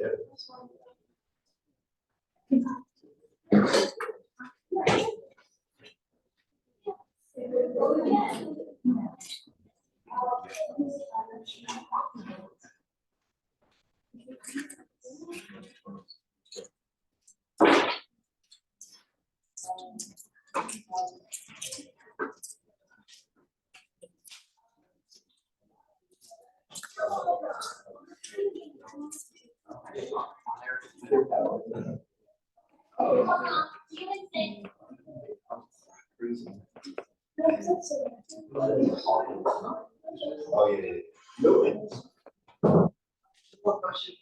Oh, yeah. What question?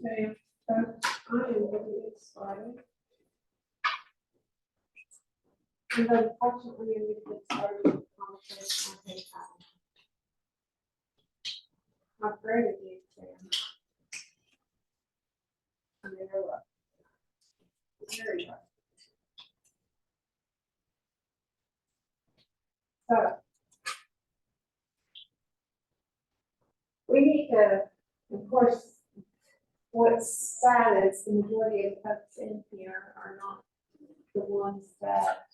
Okay, I am going to get started. And unfortunately, we need to get started with the conversation on page five. I'm afraid of you, Sam. I mean, they're rough. Very rough. So. We need to, of course, what's sad is the majority of the folks in here are not the ones that,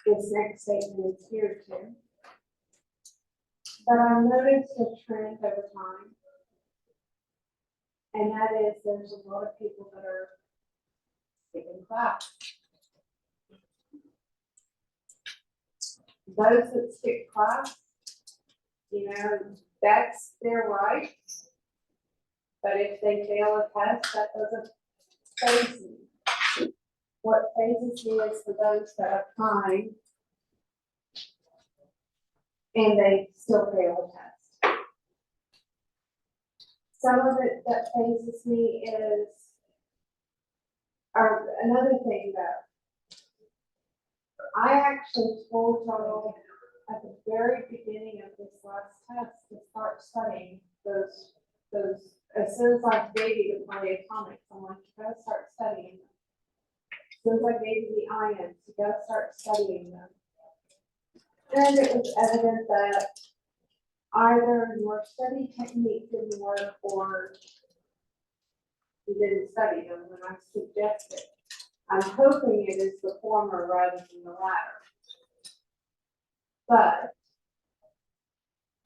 this next statement is here to. But I've noticed a trend over time. And that is there's a lot of people that are skipping class. Those that skip class, you know, that's their right. But if they fail a test, that doesn't faze me. What phases me is for those that are trying and they still fail a test. Some of it that phases me is, or another thing that I actually told y'all at the very beginning of this last test to start studying those, as soon as I gave you the polyatomics, I'm like, you gotta start studying them. As soon as I gave you the ions, you gotta start studying them. And it was evident that either your study technique didn't work or You didn't study them when I suggested. I'm hoping it is the former rather than the latter. But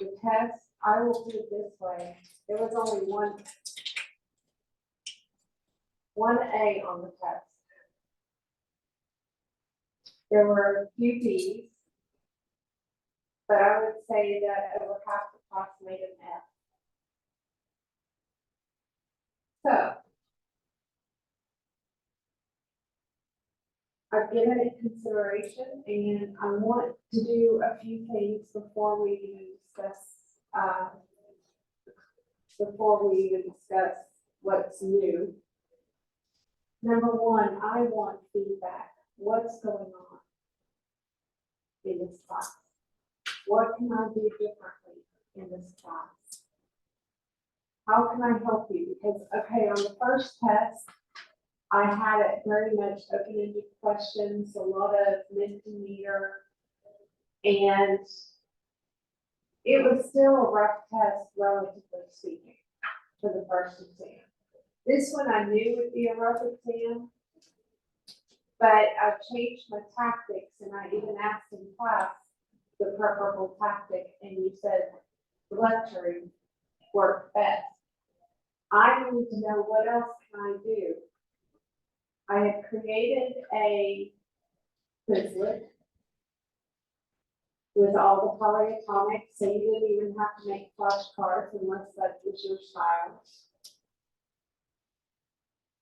the test, I will put it this way, there was only one A on the test. There were a few B's, but I would say that over half the class made an F. So I've given it consideration and I want to do a few things before we even discuss what's new. Number one, I want feedback. What's going on in this class? What can I do differently in this class? How can I help you? Because, okay, on the first test, I had it very much open-ended questions, a lot of Mentimeter, and it was still a rough test, relatively speaking, for the first exam. This one I knew would be a rough exam, but I've changed my tactics, and I even asked in class the preferable tactic, and you said lecturing worked best. I need to know what else can I do. I have created a Quizlet with all the polyatomics, so you didn't even have to make flashcards unless that was your style.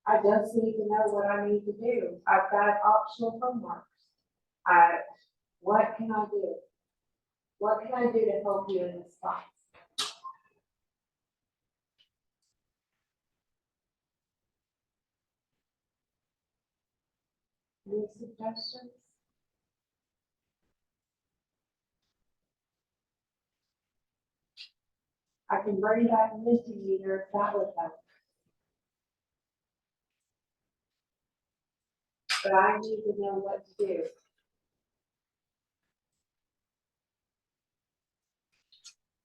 I just need to know what I need to do. I've got optional homeworks. What can I do? What can I do to help you in this class? Any suggestions? I can bring back Mentimeter if that would help. But I need to know what to do.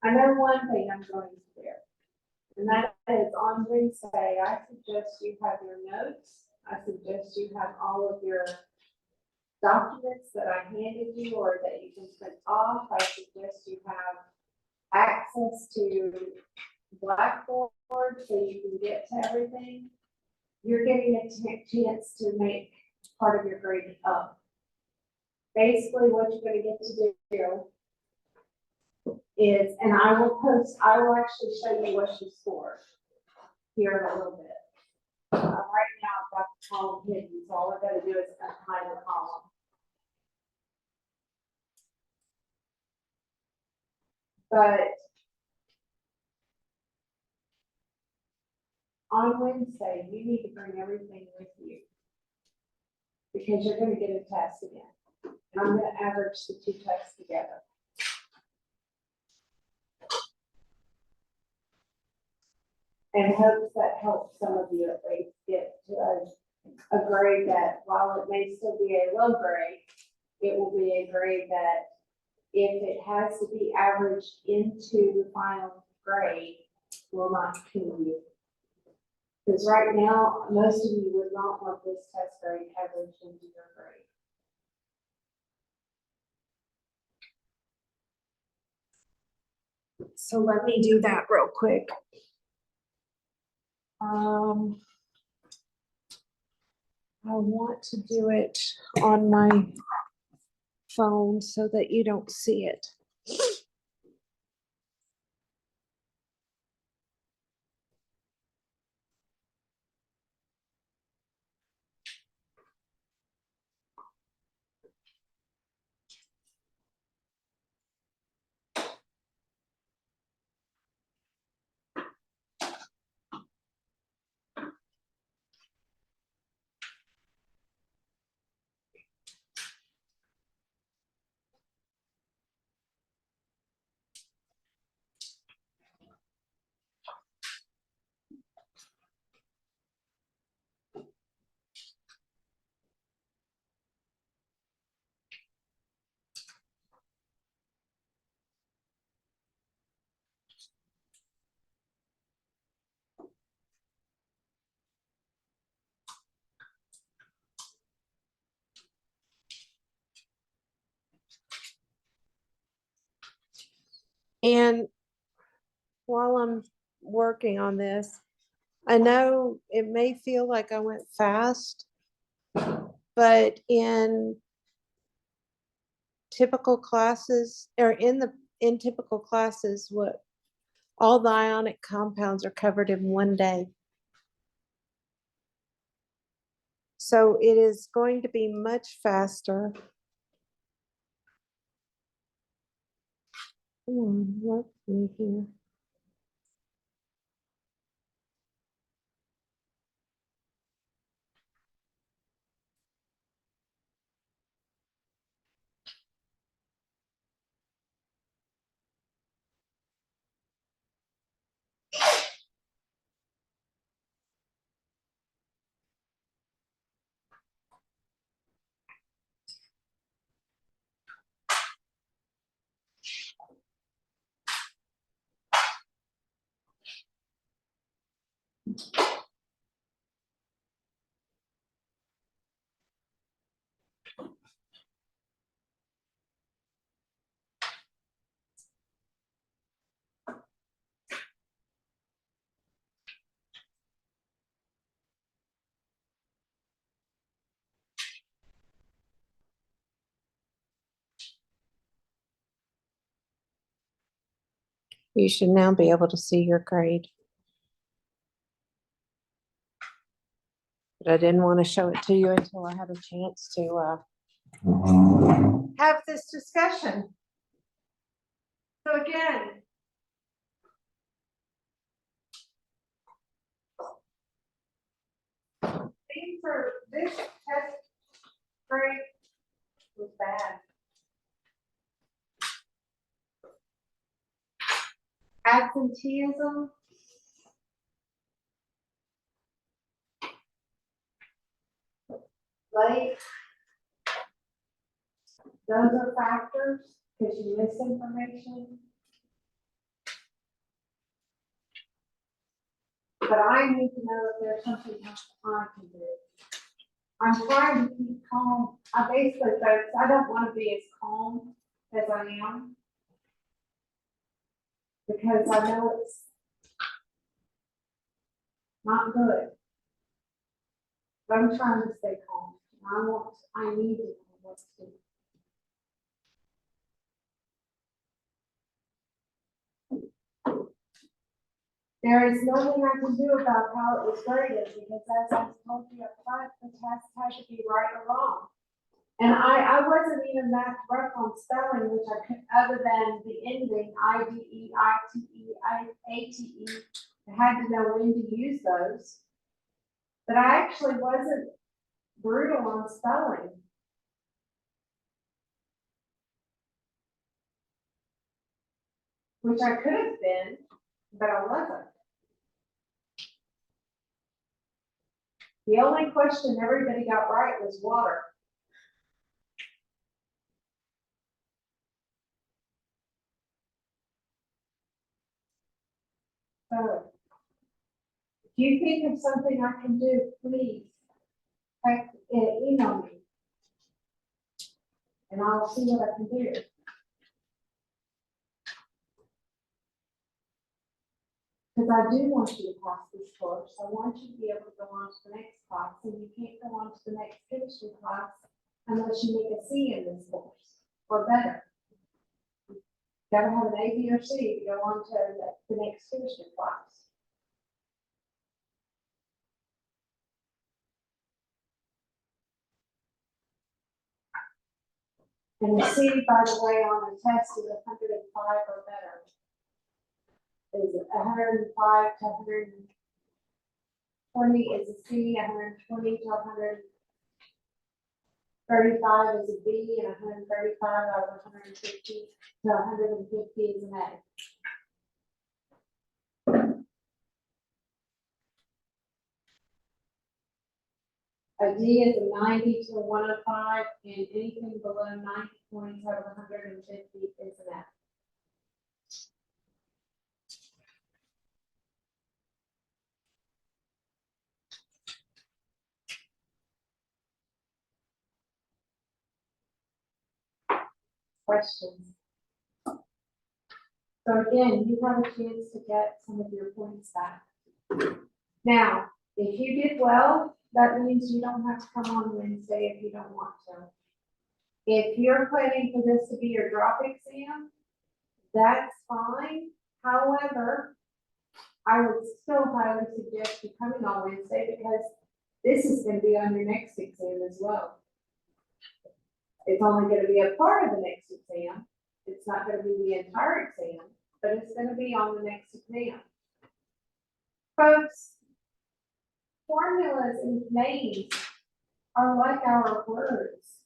I know one thing I'm going to do, and that is on Wednesday, I suggest you have your notes. I suggest you have all of your documents that I handed you or that you can print off. I suggest you have access to Blackboard so you can get to everything. You're getting a chance to make part of your grade up. Basically, what you're going to get to do is, and I will actually show you what you scored here in a little bit. Right now, I've got the column hidden, so all I've got to do is unhide the column. But on Wednesday, you need to bring everything with you because you're going to get a test again. And I'm going to average the two tests together. And hopes that helps some of you at least get to a grade that, while it may still be a low grade, it will be a grade that if it has to be averaged into the final grade, will not kill you. Because right now, most of you would not want this test grade averaged into your grade. So let me do that real quick. I want to do it on my phone so that you don't see it. And while I'm working on this, I know it may feel like I went fast, but in typical classes, or in typical classes, what all the ionic compounds are covered in one day. So it is going to be much faster. Come on, work with me here. You should now be able to see your grade. But I didn't want to show it to you until I had a chance to have this discussion. So again, theme for this test grade was bad. Absenteeism. Late. Those are factors because you miss information. But I need to know if there's something else I can do. I'm trying to keep calm. I basically, folks, I don't want to be as calm as I am. Because I know it's not good. But I'm trying to stay calm. I need to know what to do. There is nothing I can do about how it was graded because as I told you up front, the test had to be right or wrong. And I wasn't even that rough on spelling, which I could, other than the ending, IDE, ITE, ATE, I had to know when to use those. But I actually wasn't brutal on spelling. Which I could have been, but I wasn't. The only question everybody got right was water. So, if you think of something I can do, please email me. And I'll see what I can do. Because I do want you to pass this course. I want you to be able to go on to the next class. And you can't go on to the next chemistry class unless you make a C in this course or better. You gotta have an A, B, or C to go on to the next chemistry class. And the C, by the way, on the test is 105 or better. Is 105 to 120 is a C, 120 to 135 is a B, and 135 out of 150 to 150 is an A. A D is a 90 to 105, and anything below 90 points out of 150 is an F. Questions? So again, you have a chance to get some of your points back. Now, if you did well, that means you don't have to come on Wednesday if you don't want to. If you're planning for this to be your drop exam, that's fine. However, I would still highly suggest you coming on Wednesday because this is gonna be on your next exam as well. It's only gonna be a part of the next exam. It's not gonna be the entire exam, but it's gonna be on the next exam. Folks, formulas and names are like our words.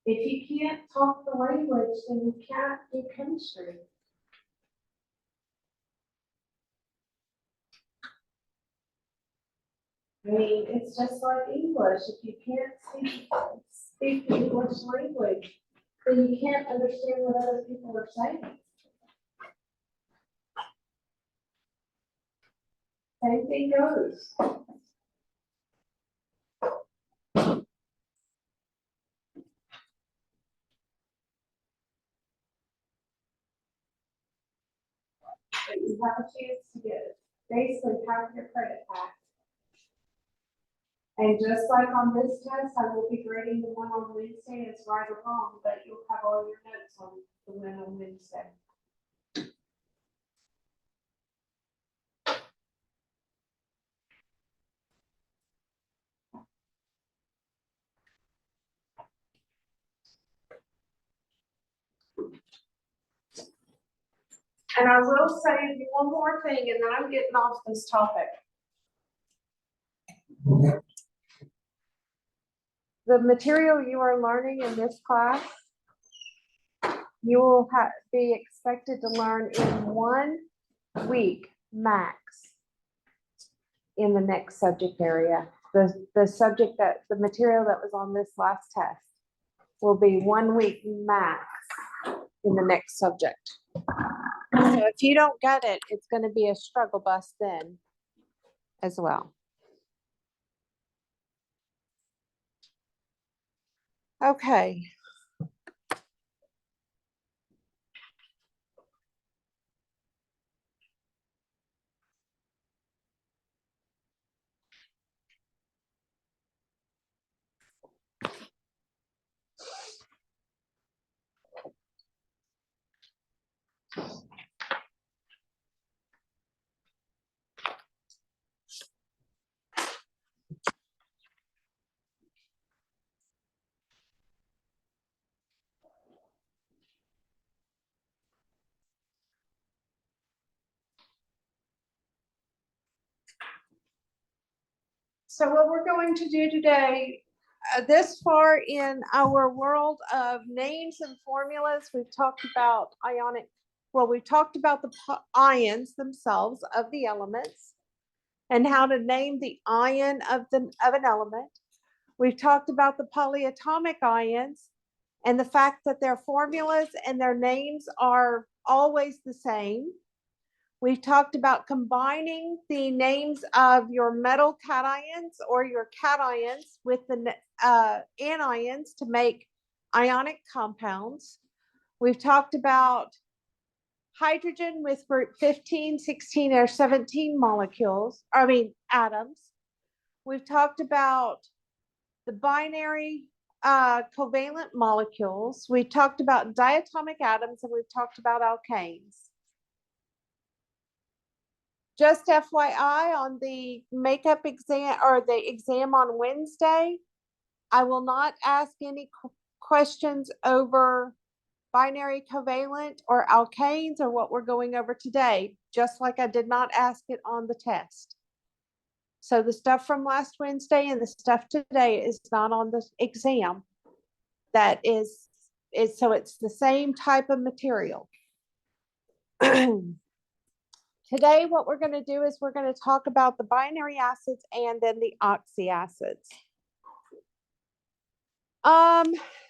If you can't talk the language, then you can't do chemistry. I mean, it's just like English. If you can't speak the English language, then you can't understand what other people are saying. Same thing goes. But you have a chance to get basically half your credit back. And just like on this test, I will be grading the one on Wednesday as right or wrong, but you'll have all your notes on the one on Wednesday. And I will say one more thing, and then I'm getting off this topic. The material you are learning in this class, you will be expected to learn in 1 week max in the next subject area. The subject the material that was on this last test will be 1 week max in the next subject. So if you don't get it, it's going to be a struggle bus then as well. Okay. So what we're going to do today, this far in our world of names and formulas, we've talked about we've talked about the ions themselves of the elements and how to name the ion of an element. We've talked about the polyatomic ions and the fact that their formulas and their names are always the same. We've talked about combining the names of your metal cations or your cations with the anions to make ionic compounds. We've talked about hydrogen with group 15, 16, or 17 atoms. We've talked about the binary covalent molecules. We've talked about diatomic atoms, and we've talked about alkanes. Just FYI, on the makeup exam or the exam on Wednesday, I will not ask any questions over binary covalent or alkanes or what we're going over today, just like I did not ask it on the test. So the stuff from last Wednesday and the stuff today is not on the exam. That is so it's the same type of material. Today, what we're going to do is we're going to talk about the binary acids and then the oxyacids.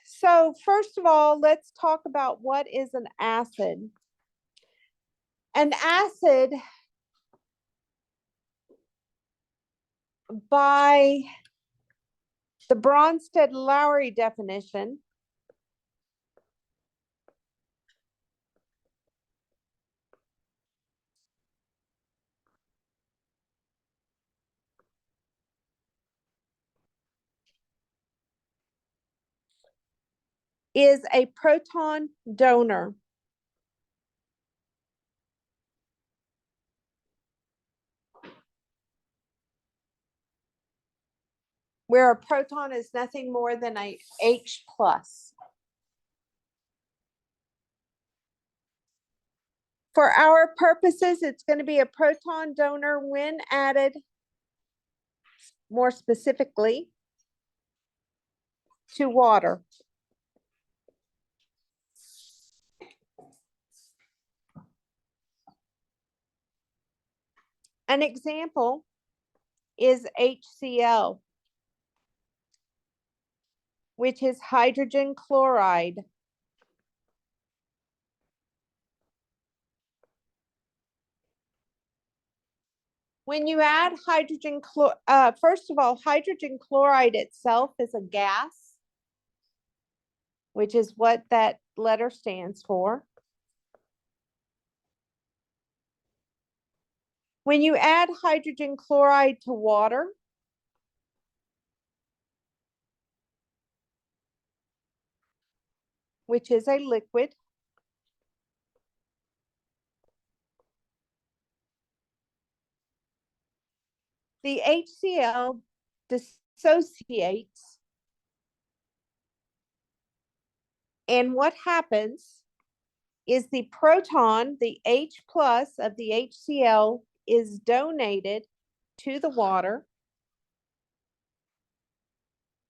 So first of all, let's talk about what is an acid. An acid, by the Bronsted-Lowry definition, is a proton donor. Where a proton is nothing more than a H plus. For our purposes, it's going to be a proton donor when added, more specifically, to water. An example is HCl, which is hydrogen chloride. When you add first of all, hydrogen chloride itself is a gas, which is what that letter stands for. When you add hydrogen chloride to water, which is a liquid, the HCl dissociates, and what happens is the proton, the H plus of the HCl, is donated to the water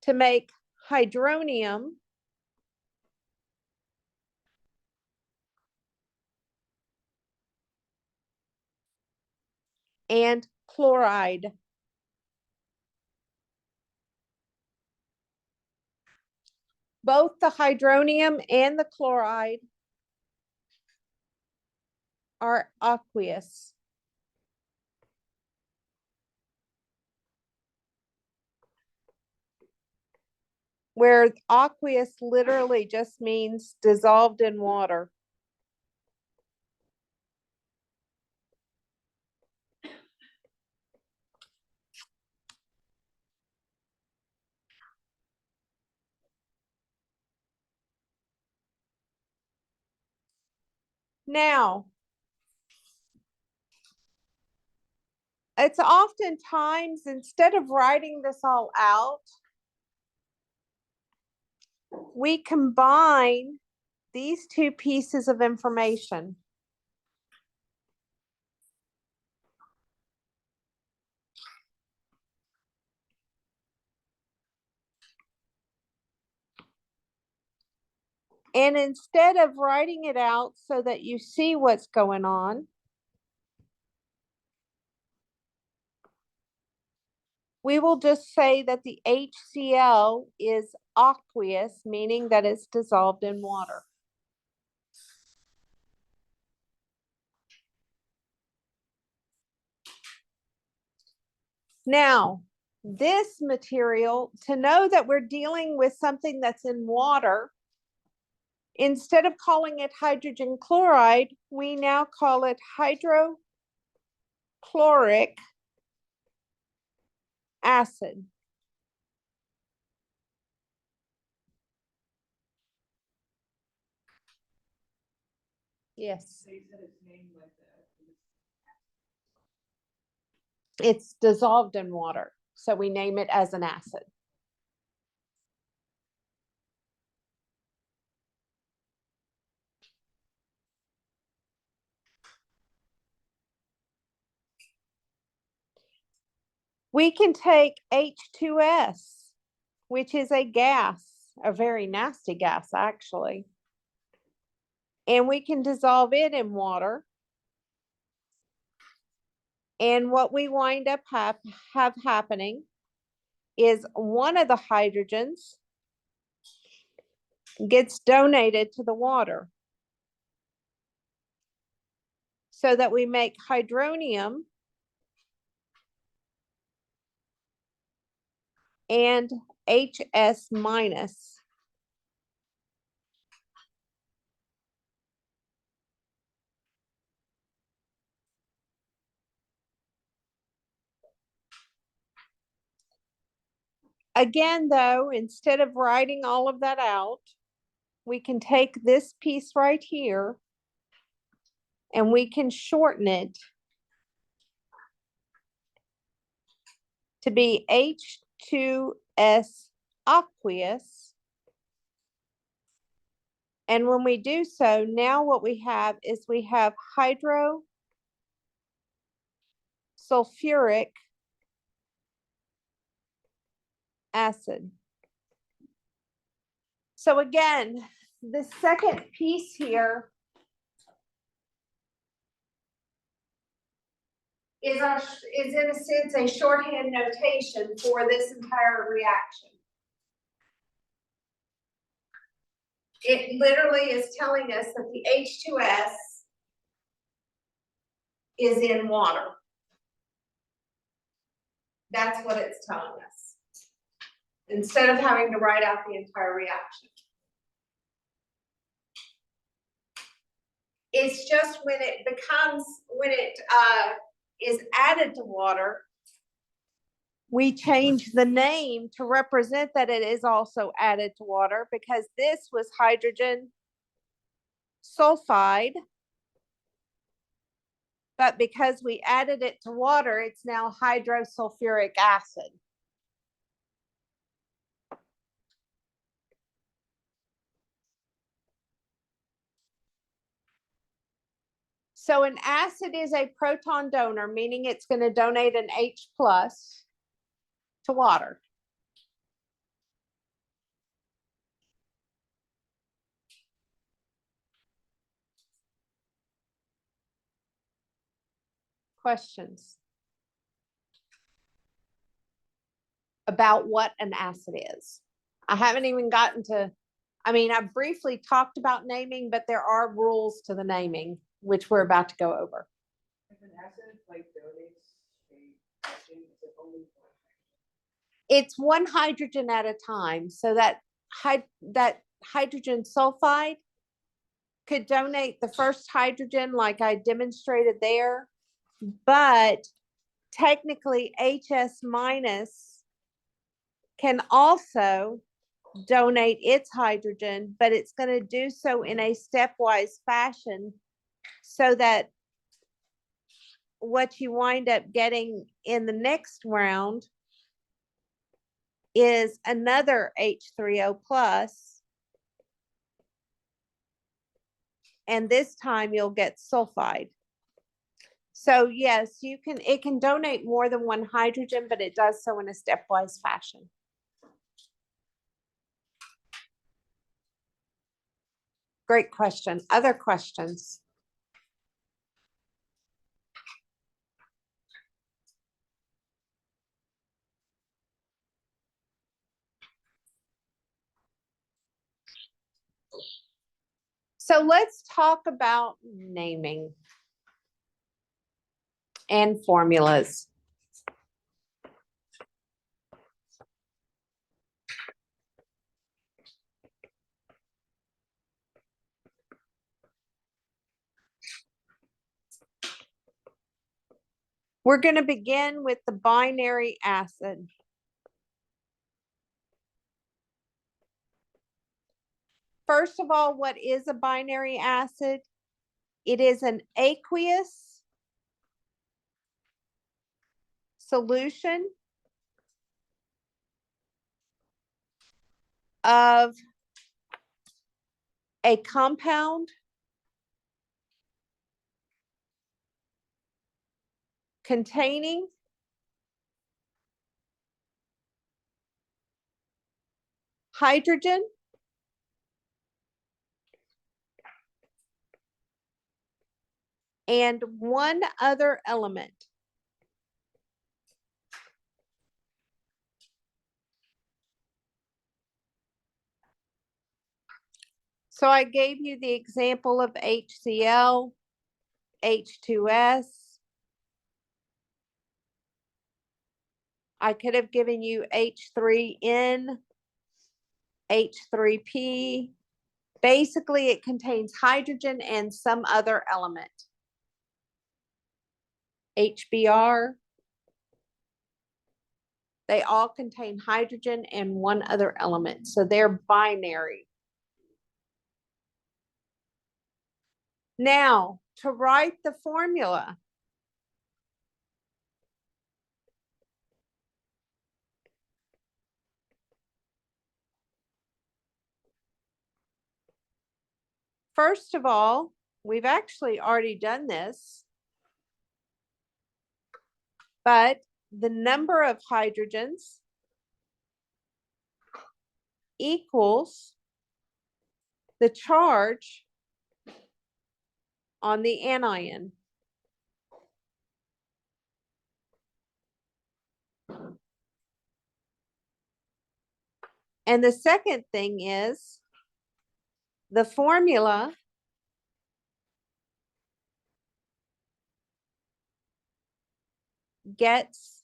to make hydronium and chloride. Both the hydronium and the chloride are aqueous. Where aqueous literally just means dissolved in water. Now, it's oftentimes, instead of writing this all out, we combine these two pieces of information. And instead of writing it out so that you see what's going on, we will just say that the HCl is aqueous, meaning that it's dissolved in water. Now, this material, to know that we're dealing with something that's in water, instead of calling it hydrogen chloride, we now call it hydrochloric acid. Yes. It's dissolved in water, so we name it as an acid. We can take H2S, which is a gas, a very nasty gas actually, and we can dissolve it in water. And what we wind up have happening is one of the hydrogens gets donated to the water, so that we make hydronium and HS minus. Again, though, instead of writing all of that out, we can take this piece right here and we can shorten it to be H2S aqueous. And when we do so, now what we have is we have hydrosulfuric acid. So again, the second piece here is in a sense a shorthand notation for this entire reaction. It literally is telling us that the H2S is in water. That's what it's telling us, instead of having to write out the entire reaction. It's just when it is added to water, we change the name to represent that it is also added to water, because this was hydrogen sulfide. But because we added it to water, it's now hydrosulfuric acid. So an acid is a proton donor, meaning it's going to donate an H plus to water. Questions about what an acid is? I haven't even gotten to, I mean, I briefly talked about naming, but there are rules to the naming, which we're about to go over. If an acid like donates a hydrogen, is it only one? It's one hydrogen at a time, so that hydrogen sulfide could donate the first hydrogen like I demonstrated there, but technically HS minus can also donate its hydrogen, but it's going to do so in a stepwise fashion, so that what you wind up getting in the next round is another H3O plus, and this time you'll get sulfide. So yes, it can donate more than one hydrogen, but it does so in a stepwise fashion. Great question. Other questions? So let's talk about naming and formulas. We're going to begin with the binary acid. First of all, what is a binary acid? It is an aqueous solution of a compound containing hydrogen and one other element. So I gave you the example of HCl, H2S. I could have given you H3N, H3P. Basically, it contains hydrogen and some other element. HBr. They all contain hydrogen and one other element, so they're binary. Now, to write the formula. First of all, we've actually already done this. But the number of hydrogens equals the charge on the anion. And the second thing is the formula gets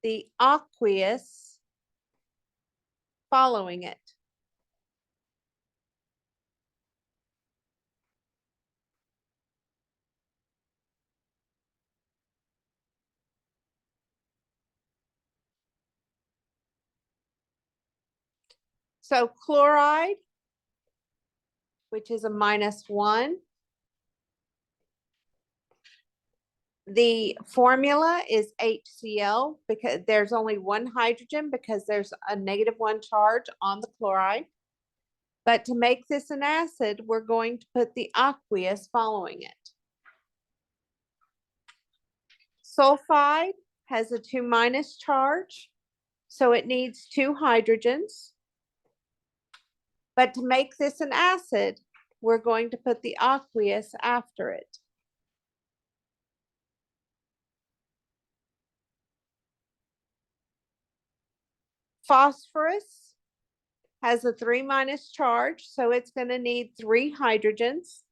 the aqueous following it. So chloride, which is a -1. The formula is HCl because there's only one hydrogen because there's a -1 charge on the chloride. But to make this an acid, we're going to put the aqueous following it. Sulfide has a 2- charge, so it needs 2 hydrogens. But to make this an acid, we're going to put the aqueous after it. Phosphorus has a 3- charge, so it's going to need 3 hydrogens.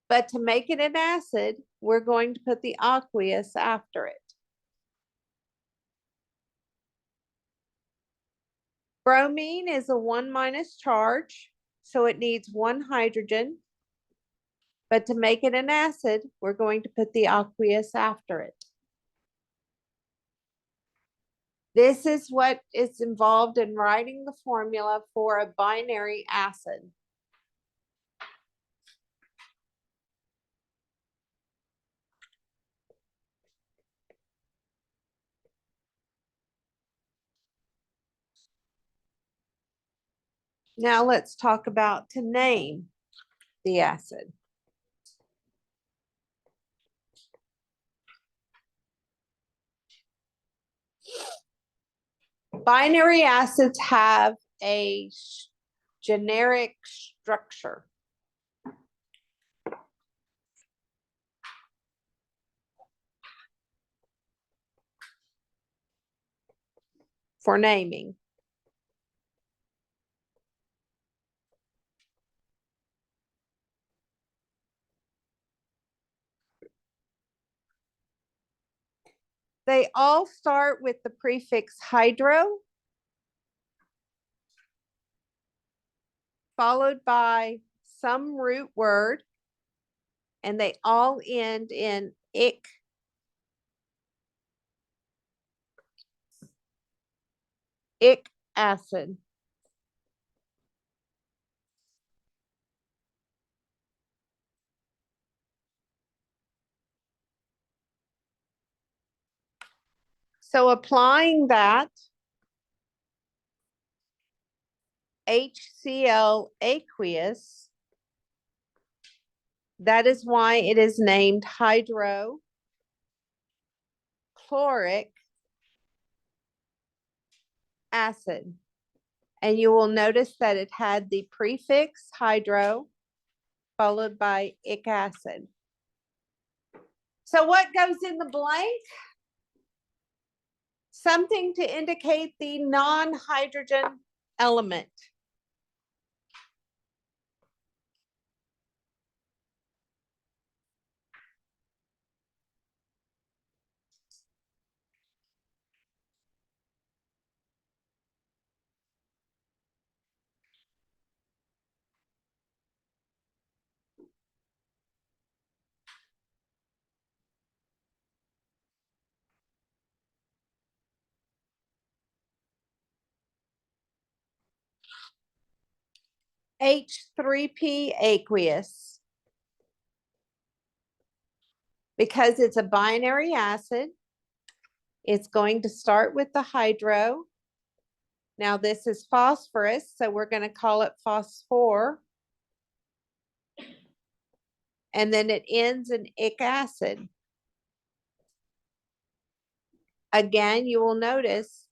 But to make it an acid, we're going to put the aqueous after it. Bromine is a 1- charge, so it needs 1 hydrogen. But to make it an acid, we're going to put the aqueous after it. This is what is involved in writing the formula for a binary acid. Now let's talk about to name the acid. Binary acids have a generic structure. For naming. They all start with the prefix hydro, followed by some root word, and they all end in ic. Ic acid. So applying that, HCl aqueous, that is why it is named hydrochloric acid. And you will notice that it had the prefix hydro followed by ic acid. So what goes in the blank? Something to indicate the non-hydrogen element. H3P aqueous. Because it's a binary acid, it's going to start with the hydro. Now this is phosphorus, so we're going to call it phosphor. And then it ends in ic acid. Again, you will notice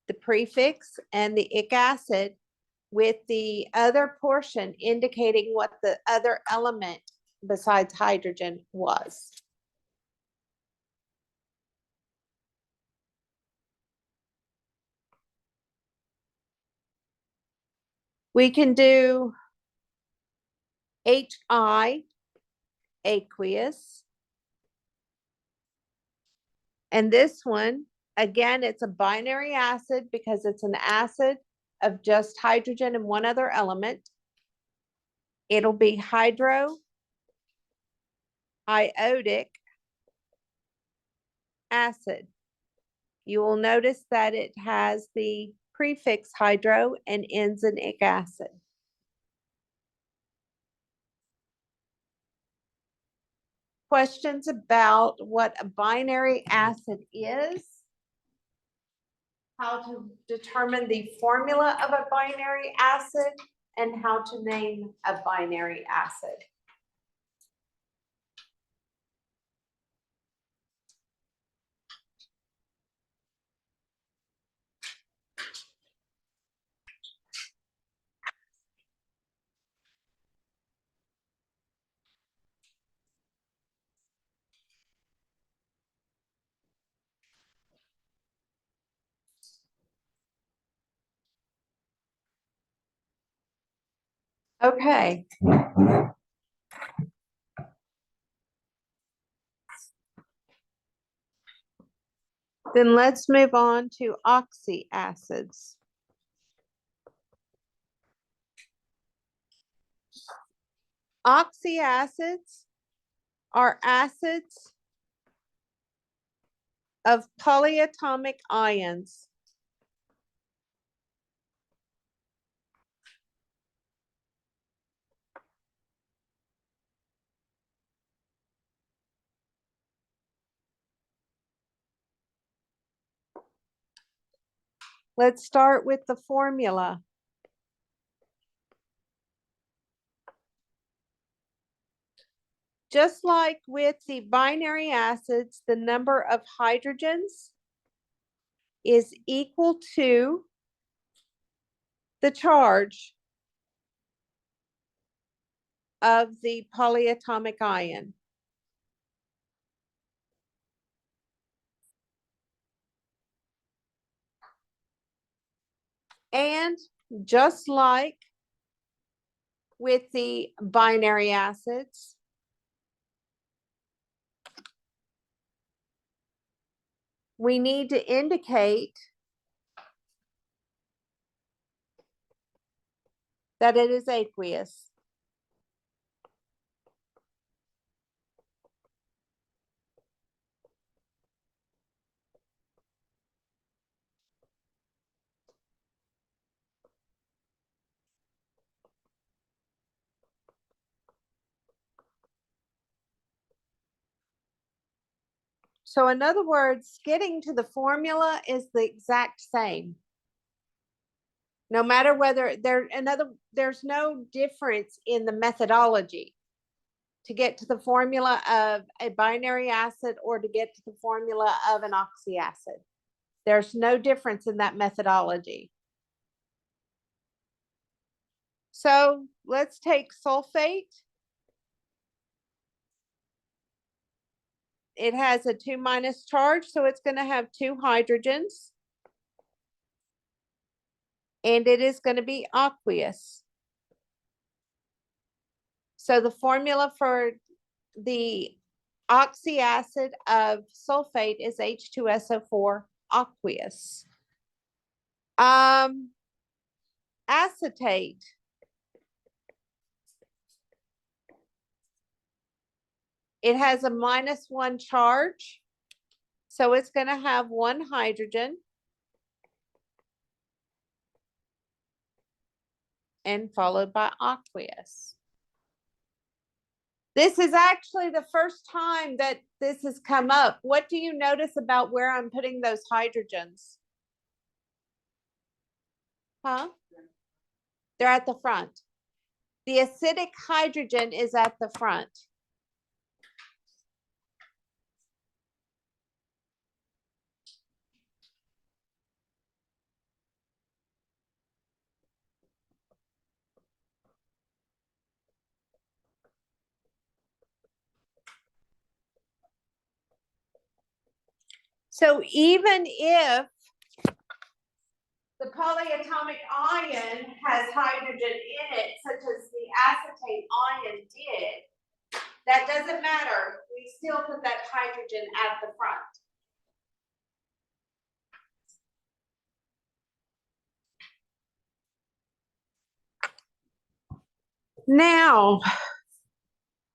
the prefix and the ic acid with the other portion indicating what the other element besides hydrogen was. We can do HI, aqueous. And this one, again, it's a binary acid because it's an acid of just hydrogen and one other element. It'll be hydroiodic acid. You will notice that it has the prefix hydro and ends in ic acid. Questions about what a binary acid is? How to determine the formula of a binary acid and how to name a binary acid. Okay. Then let's move on to oxyacids. Oxyacids are acids of polyatomic ions. Let's start with the formula. Just like with the binary acids, the number of hydrogens is equal to the charge of the polyatomic ion. And just like with the binary acids, we need to indicate that it is aqueous. So in other words, getting to the formula is the exact same. No matter whether there's no difference in the methodology to get to the formula of a binary acid or to get to the formula of an oxyacid. There's no difference in that methodology. So let's take sulfate. It has a 2- charge, so it's going to have 2 hydrogens. And it is going to be aqueous. So the formula for the oxyacid of sulfate is H2SO4 aqueous. Acetate. It has a -1 charge, so it's going to have 1 hydrogen. and followed by aqueous. This is actually the first time that this has come up. What do you notice about where I'm putting those hydrogens? Huh? They're at the front. The acidic hydrogen is at the front. So even if the polyatomic ion has hydrogen in it, such as the acetate ion did, that doesn't matter. We still put that hydrogen at the front. Now,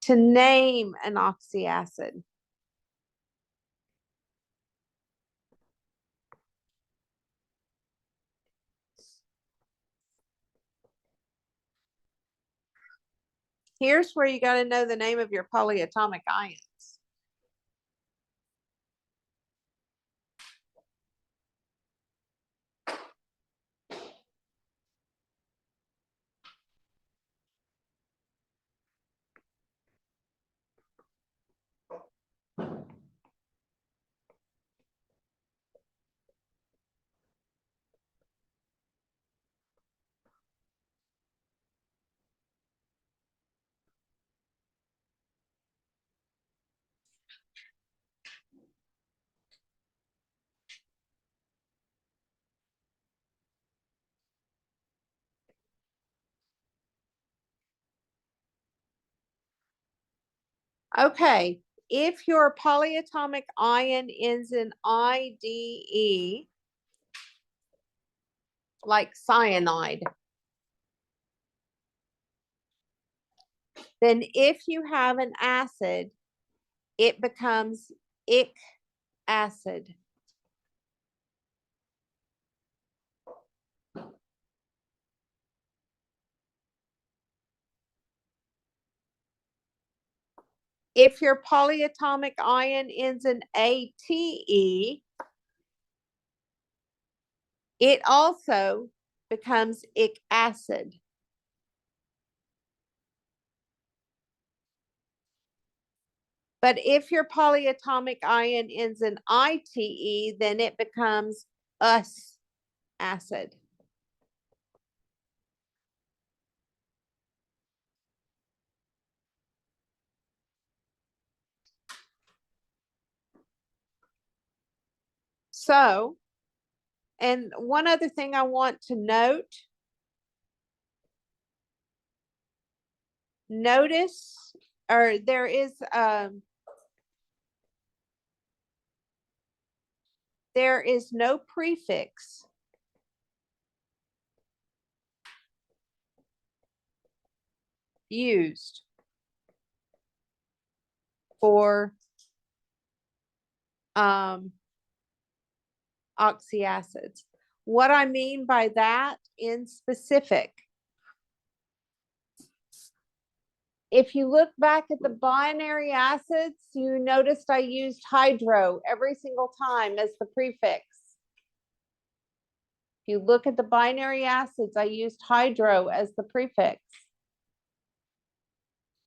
to name an oxyacid. Here's where you got to know the name of your polyatomic ions. Okay, if your polyatomic ion ends in IDE, like cyanide, then if you have an acid, it becomes ic acid. If your polyatomic ion ends in ATE, it also becomes ic acid. But if your polyatomic ion ends in ITE, then it becomes us acid. So, and one other thing I want to note, notice, or there is no prefix used for oxyacids. What I mean by that in specific, if you look back at the binary acids, you noticed I used hydro every single time as the prefix. If you look at the binary acids, I used hydro as the prefix.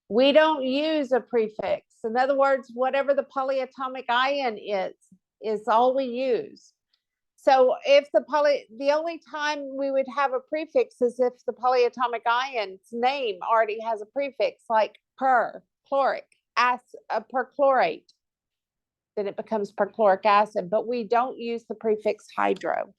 We don't use a prefix. In other words, whatever the polyatomic ion is all we use. So if the only time we would have a prefix is if the polyatomic ion's name already has a prefix, like perchloric acid, perchlorate, then it becomes perchloric acid, but we don't use the prefix hydro.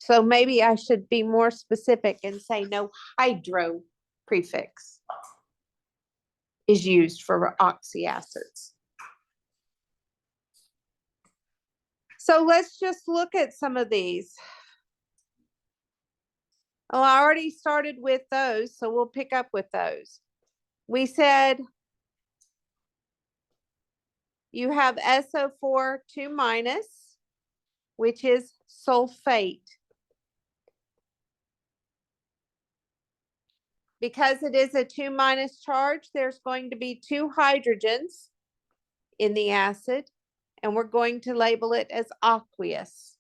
So maybe I should be more specific and say no hydro prefix is used for oxyacids. So let's just look at some of these. Oh, I already started with those, so we'll pick up with those. We said You have SO4 2 minus, which is sulfate. Because it is a 2 minus charge, there's going to be 2 hydrogens in the acid, and we're going to label it as aqueous.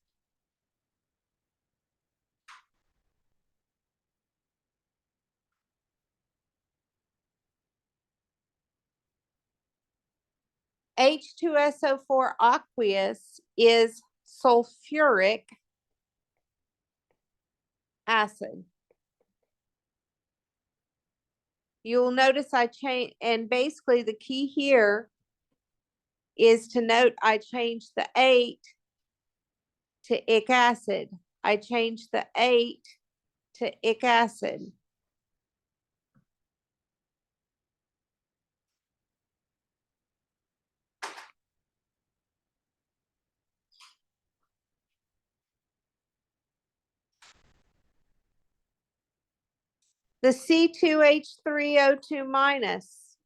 H2SO4 aqueous is sulfuric acid. You'll notice I changed, and basically the key here is to note I changed the 8 to ic acid. I changed the 8 to ic acid. The C2H3O2 minus,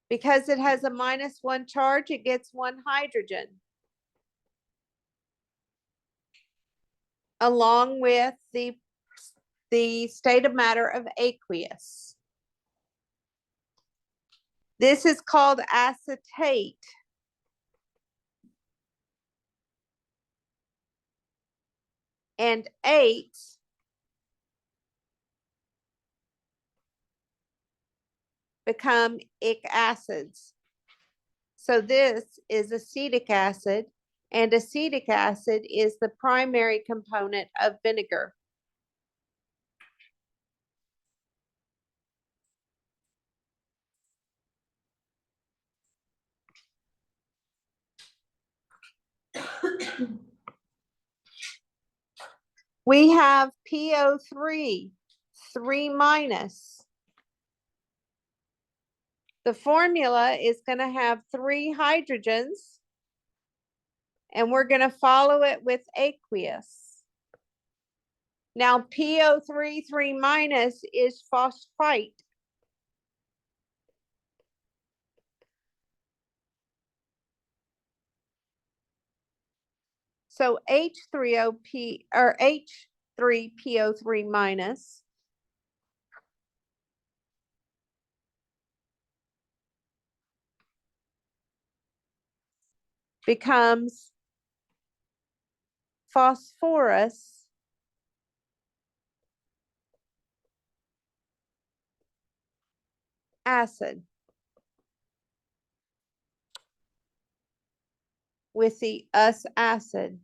because it has a -1 charge, it gets 1 hydrogen. Along with the state of matter of aqueous. This is called acetate. And 8 become ic acids. So this is acetic acid, and acetic acid is the primary component of vinegar. We have PO3, 3 minus. The formula is going to have 3 hydrogens, and we're going to follow it with aqueous. Now, PO3, 3 minus is phosphite. So H3OP or H3PO3 minus becomes phosphorus acid with the us acid.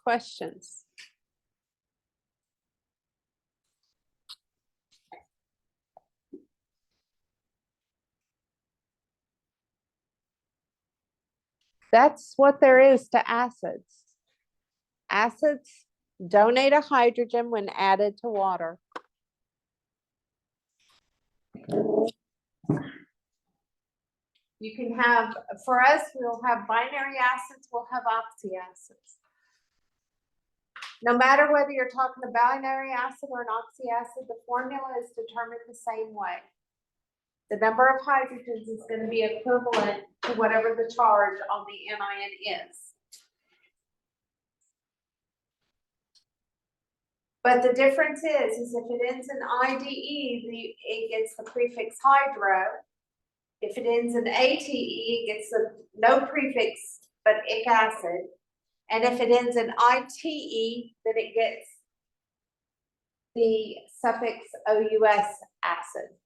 Questions? That's what there is to acids. Acids donate a hydrogen when added to water. You can have, for us, we'll have binary acids, we'll have oxyacids. No matter whether you're talking a binary acid or an oxyacid, the formula is determined the same way. The number of hydrogens is going to be equivalent to whatever the charge on the anion is. But the difference is if it ends in IDE, it gets the prefix hydro. If it ends in ATE, it gets no prefix but ic acid. And if it ends in ITE, then it gets the suffix OUS acid.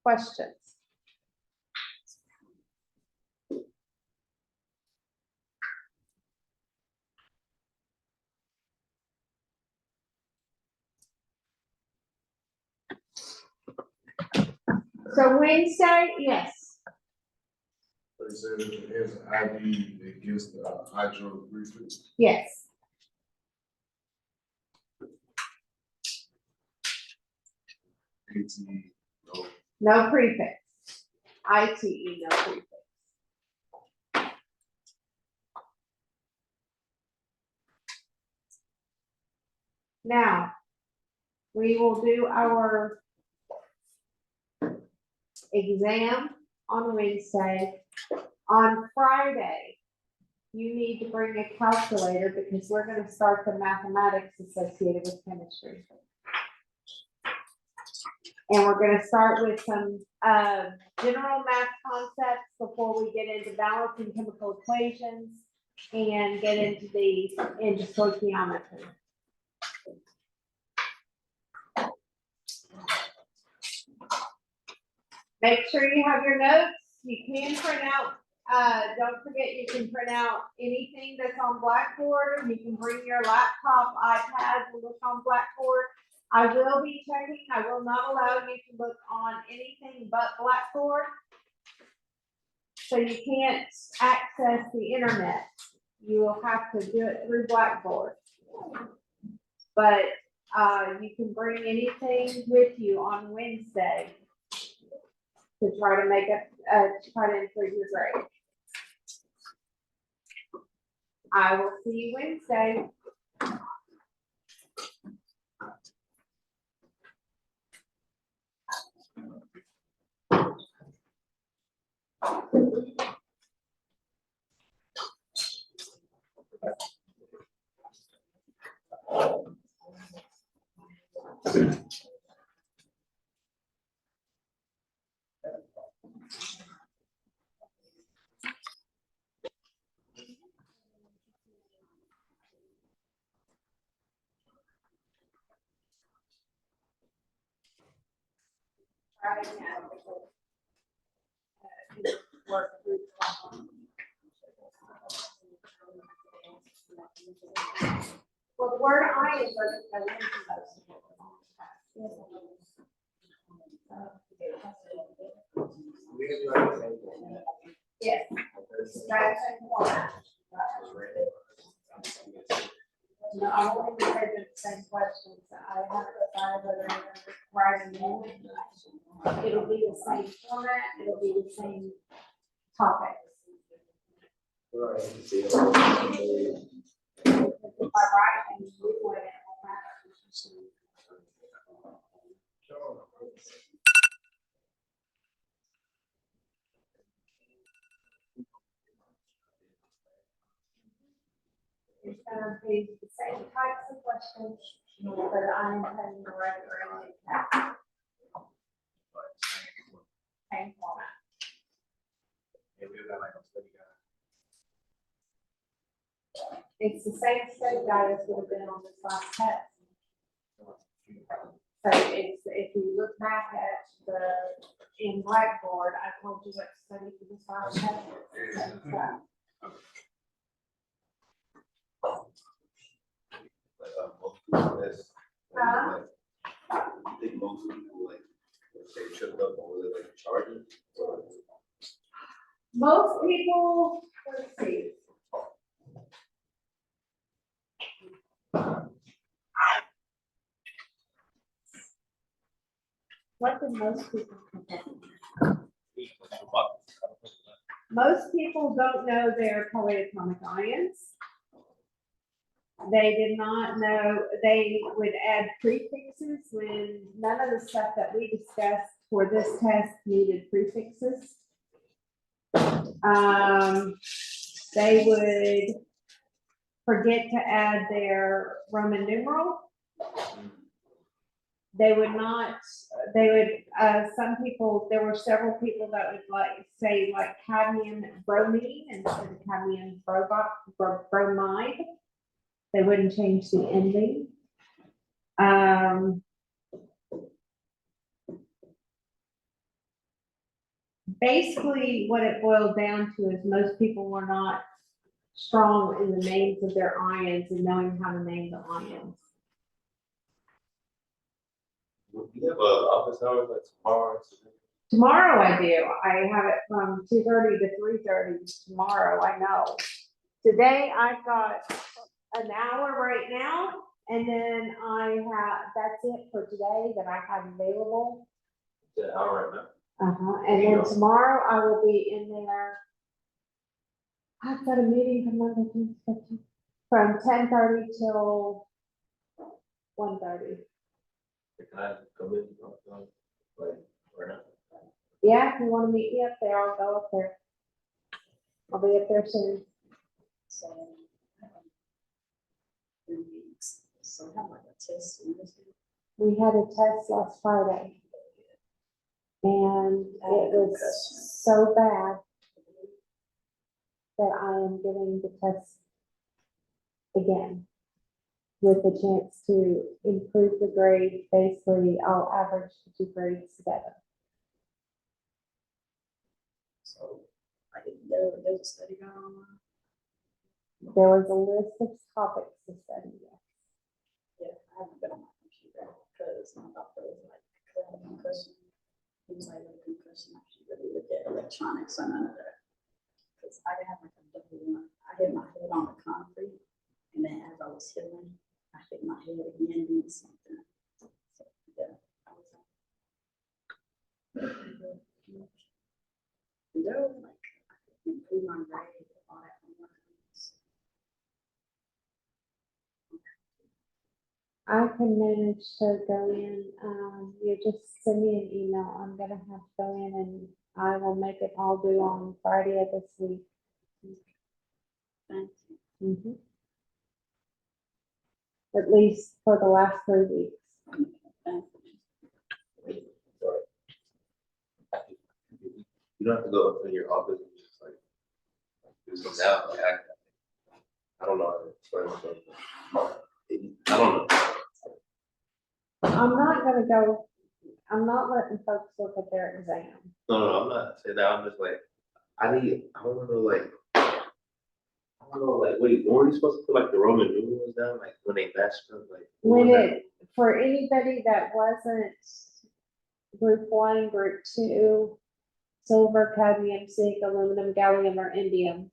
Questions? So Wednesday, yes. But it says if it has an ID, it gives the hydro prefix. Yes. AT, no, No prefix. ITE, no prefix. Now, we will do our exam on Wednesday. On Friday, you need to bring a calculator because we're gonna start the mathematics associated with chemistry. And we're gonna start with some, general math concepts before we get into balancing chemical equations and get into stoichiometry. Make sure you have your notes. You can print out, don't forget you can print out anything that's on Blackboard. You can bring your laptop, iPad to look on Blackboard. I will be checking. I will not allow you to look on anything but Blackboard. So you can't access the internet. You will have to do it through Blackboard. But, you can bring anything with you on Wednesday to try to make up, to try to improve your grade. I will see you Wednesday. Work through. Well, the word I is going to yes. That's important. No, I won't be ready to the same questions. I haven't decided whether I'm writing them. It'll be the same format, it'll be the same topics. If I write and read it, it won't matter. It's gonna be the same types of questions, but I'm having to write it around it. Same format. It's the same study guide as would have been on this last test. So it's, if you look back at in Blackboard, I told you what to study for this last test. It's the same stuff. Huh? I think most people like, if they tripped up or they like charging. Most people, let's see. What do most people think? Most people don't know their polyatomic ions. They did not know, they would add prefixes when none of the stuff that we discussed for this test needed prefixes. They would forget to add their Roman numeral. They would not, they would, some people, there were several people that would like say like cadmium bromine instead of cadmium bromide. They wouldn't change the ending. Basically, what it boiled down to is most people were not strong in the names of their ions and knowing how to name the ions. Do you have a office hours like tomorrow? Tomorrow I do. I have it from 2:30 to 3:30 tomorrow, I know. Today I've got an hour right now, and then that's it for today that I have available. Yeah, all right, man. And Yeah. then tomorrow I will be in there. I've got a meeting from Monday, Tuesday, from 10:30 till 1:30. Can I come in, like, right now? Yeah, if you wanna meet me up there, I'll go up there. I'll be up there soon. So. 3 weeks, so I have like a test Wednesday. We had a test last Friday. And it was so bad that I am getting the test again. With a chance to improve the grade, basically I'll average the 2 grades together. So I didn't know there's a study going on. There was a list of topics to study. Yeah, I haven't been on my computer because my doctor was like, "Cause I had a concussion." He was like, "With a concussion, I should really look at electronics and none of that." Cause I have like a double one. I hit my head on the concrete and then as I was healing, I hit my head again doing something. So, yeah, I was like. And there was like, I could improve my grade, all that. I can manage to go in, you just send me an email, I'm gonna have to go in and I will make it all due on Friday of this week. Thank you. At least for the last 3 weeks. Thank you. Sorry. You don't have to go up to your office and just like do some now, like I don't know. How to explain myself. I don't know. I'm not gonna go, I'm not letting folks look at their exam. No, I'm not saying that. I'm just like, I wanna know like, I don't know, like, wait, weren't you supposed to put like the Roman numerals down, like when they matched up, like? what When was that? it, for anybody that wasn't group 1, group 2, silver, cadmium, zinc, aluminum, gallium, or indium,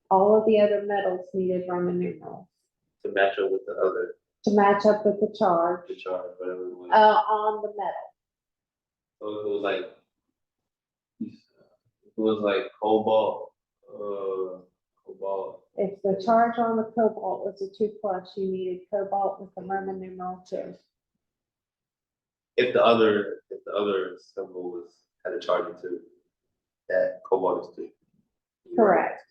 all of the other metals needed Roman numerals To match up with the other, to match up with the charge, the chart, whatever it was. on the metal. So if it was like, if it was like cobalt, If the charge on the cobalt was a 2+, you needed cobalt with the Roman numeral 2. if the other symbol was, had a charge too, that cobalt is 2. Correct.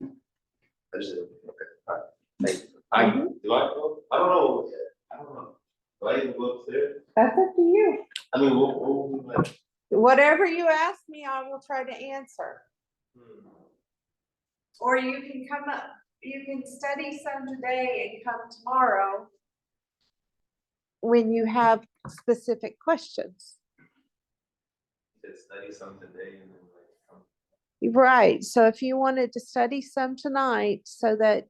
I just, okay, all right, thank you. Do I go? I don't know, I don't know. Do I even go upstairs? That's up to you. I mean, what would we like? Whatever you ask me, I will try to answer. Or you can come up, you can study some today and come tomorrow when you have specific questions. Just study something today and then like, Right, so if you wanted to study some tonight so that,